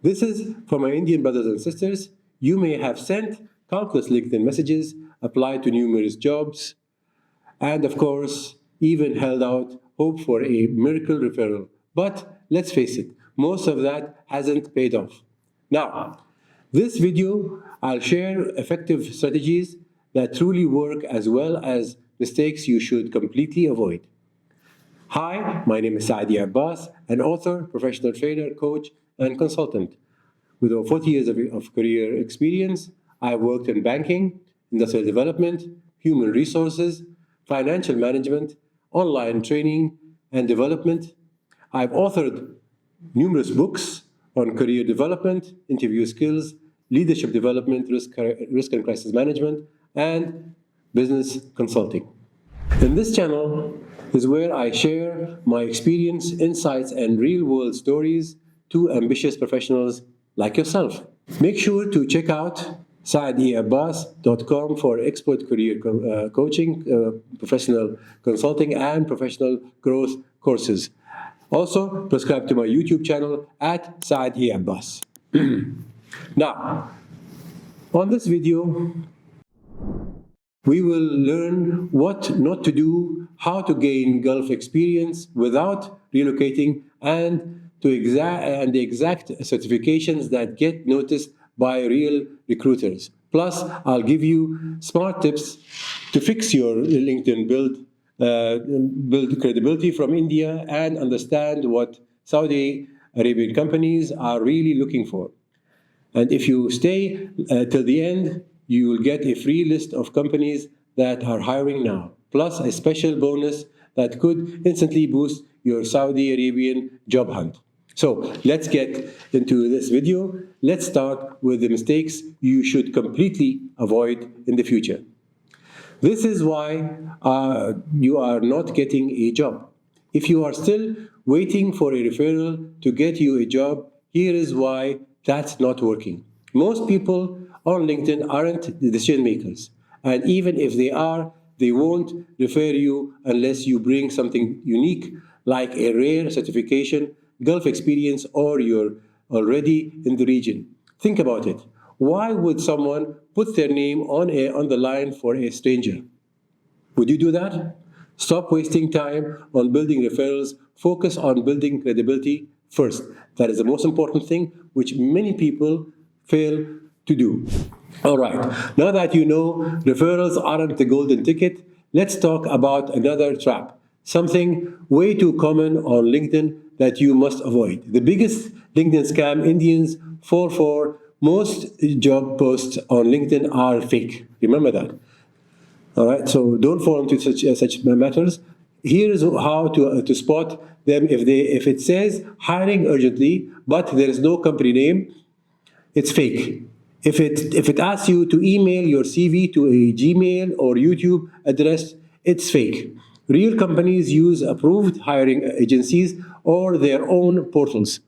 This is for my Indian brothers and sisters. You may have sent countless LinkedIn messages, applied to numerous jobs, and of course, even held out hope for a miracle referral. But let's face it, most of that hasn't paid off. Now, this video, I'll share effective strategies that truly work as well as mistakes you should completely avoid. Hi, my name is Saadi Abbas, an author, professional trainer, coach, and consultant. With over 40 years of career experience, I've worked in banking, industrial development, human resources, financial management, online training and development. I've authored numerous books on career development, interview skills, leadership development, risk and crisis management, and business consulting. In this channel is where I share my experience, insights, and real-world stories to ambitious professionals like yourself. Make sure to check out saadiabbas.com for expert career coaching, professional consulting, and professional growth courses. Also, subscribe to my YouTube channel at Saadi Abbas. Now, on this video, we will learn what not to do, how to gain Gulf experience without relocating, and the exact certifications that get noticed by real recruiters. Plus, I'll give you smart tips to fix your LinkedIn build credibility from India and understand what Saudi Arabian companies are really looking for. And if you stay till the end, you will get a free list of companies that are hiring now, plus a special bonus that could instantly boost your Saudi Arabian job hunt. So let's get into this video. Let's start with the mistakes you should completely avoid in the future. This is why you are not getting a job. If you are still waiting for a referral to get you a job, here is why that's not working. Most people on LinkedIn aren't the decision makers. And even if they are, they won't refer you unless you bring something unique, like a rare certification, Gulf experience, or you're already in the region. Think about it. Why would someone put their name on the line for a stranger? Would you do that? Stop wasting time on building referrals. Focus on building credibility first. That is the most important thing, which many people fail to do. All right, now that you know referrals aren't the golden ticket, let's talk about another trap, something way too common on LinkedIn that you must avoid. The biggest LinkedIn scam Indians fall for: most job posts on LinkedIn are fake. Remember that. All right, so don't fall into such matters. Here is how to spot them. If it says hiring urgently, but there is no company name, it's fake. If it asks you to email your CV to a Gmail or YouTube address, it's fake. Real companies use approved hiring agencies or their own portals,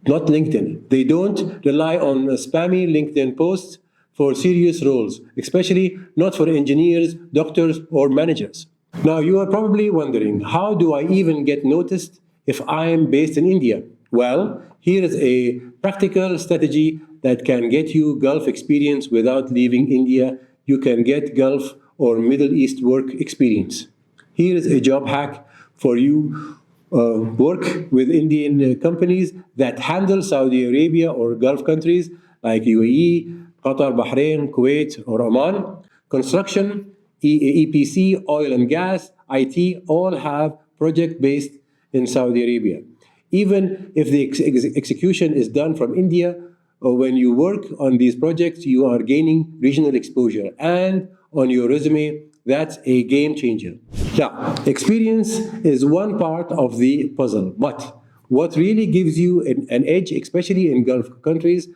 not LinkedIn. They don't rely on spammy LinkedIn posts for serious roles, especially not for engineers, doctors, or managers. Now, you are probably wondering, how do I even get noticed if I am based in India? Well, here is a practical strategy that can get you Gulf experience without leaving India. You can get Gulf or Middle East work experience. Here is a job hack for you. Work with Indian companies that handle Saudi Arabia or Gulf countries like UAE, Qatar, Bahrain, Kuwait, or Oman. Construction, EPC, oil and gas, IT, all have project based in Saudi Arabia. Even if the execution is done from India, or when you work on these projects, you are gaining regional exposure. And on your resume, that's a game changer. Now, experience is one part of the puzzle, but what really gives you an edge, especially in Gulf countries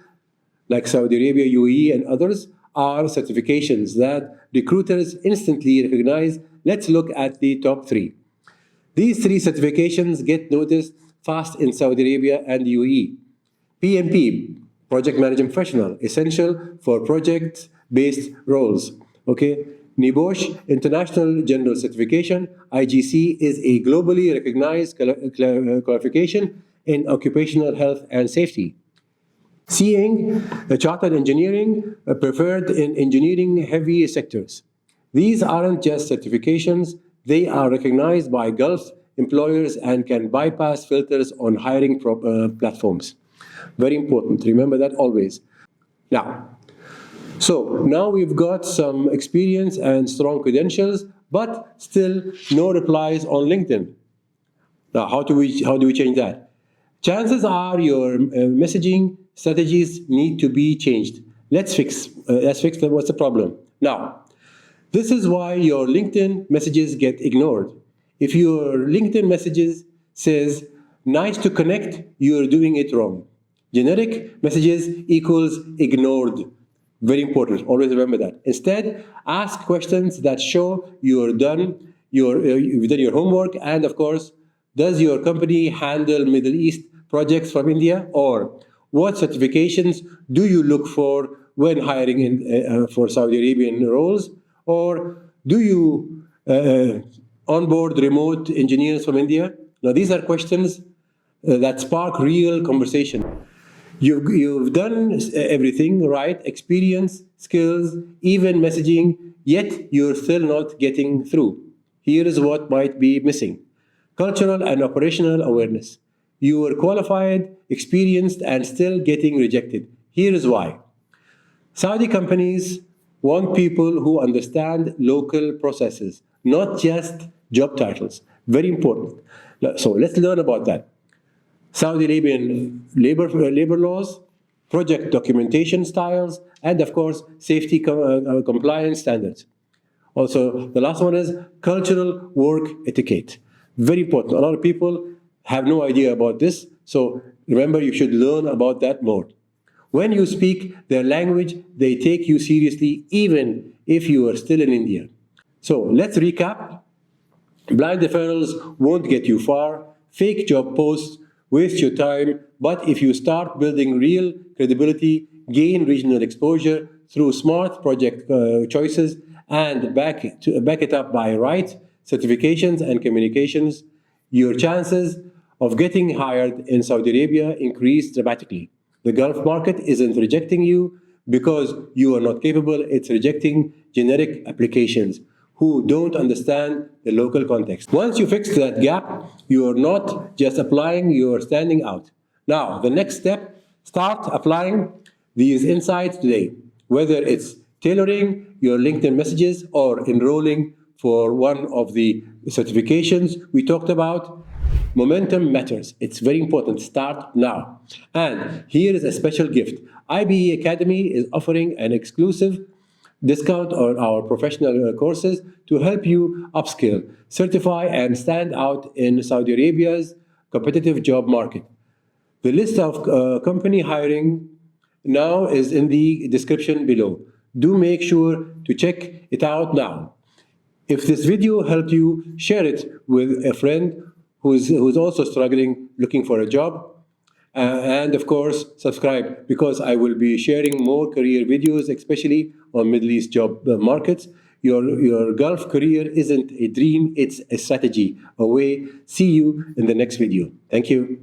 like Saudi Arabia, UAE, and others, are certifications that recruiters instantly recognize. Let's look at the top three. These three certifications get noticed fast in Saudi Arabia and UAE. PMP, Project Management Professional, essential for project-based roles. Okay. NIBOSH, International General Certification, IGC, is a globally recognized qualification in occupational health and safety. Seeing chartered engineering preferred in engineering-heavy sectors. These aren't just certifications, they are recognized by Gulf employers and can bypass filters on hiring platforms. Very important, remember that always. Now we've got some experience and strong credentials, but still no replies on LinkedIn. Now, how do we change that? Chances are your messaging strategies need to be changed. Let's fix them. What's the problem? Now, this is why your LinkedIn messages get ignored. If your LinkedIn messages says, nice to connect, you're doing it wrong. Generic messages equals ignored. Very important, always remember that. Instead, ask questions that show you've done your homework, and of course, does your company handle Middle East projects from India? Or what certifications do you look for when hiring for Saudi Arabian roles? Or do you onboard remote engineers from India? Now, these are questions that spark real conversation. You've done everything right, experience, skills, even messaging, yet you're still not getting through. Here is what might be missing. Cultural and operational awareness. You are qualified, experienced, and still getting rejected. Here is why. Saudi companies want people who understand local processes, not just job titles. Very important. So let's learn about that. Saudi Arabian labor laws, project documentation styles, and of course, safety compliance standards. Also, the last one is cultural work etiquette. Very important. A lot of people have no idea about this, so remember, you should learn about that more. When you speak their language, they take you seriously, even if you are still in India. So let's recap. Blind referrals won't get you far. Fake job posts waste your time, but if you start building real credibility, gain regional exposure through smart project choices, and back it up by right certifications and communications, your chances of getting hired in Saudi Arabia increase dramatically. The Gulf market isn't rejecting you because you are not capable, it's rejecting generic applications who don't understand the local context. Once you fix that gap, you are not just applying, you are standing out. Now, the next step, start applying these insights today, whether it's tailoring your LinkedIn messages or enrolling for one of the certifications we talked about. Momentum matters. It's very important. Start now. And here is a special gift. IBE Academy is offering an exclusive discount on our professional courses to help you upskill, certify, and stand out in Saudi Arabia's competitive job market. The list of company hiring now is in the description below. Do make sure to check it out now. If this video helped you, share it with a friend who's also struggling, looking for a job. And of course, subscribe, because I will be sharing more career videos, especially on Middle East job markets. Your Gulf career isn't a dream, it's a strategy, a way. See you in the next video. Thank you.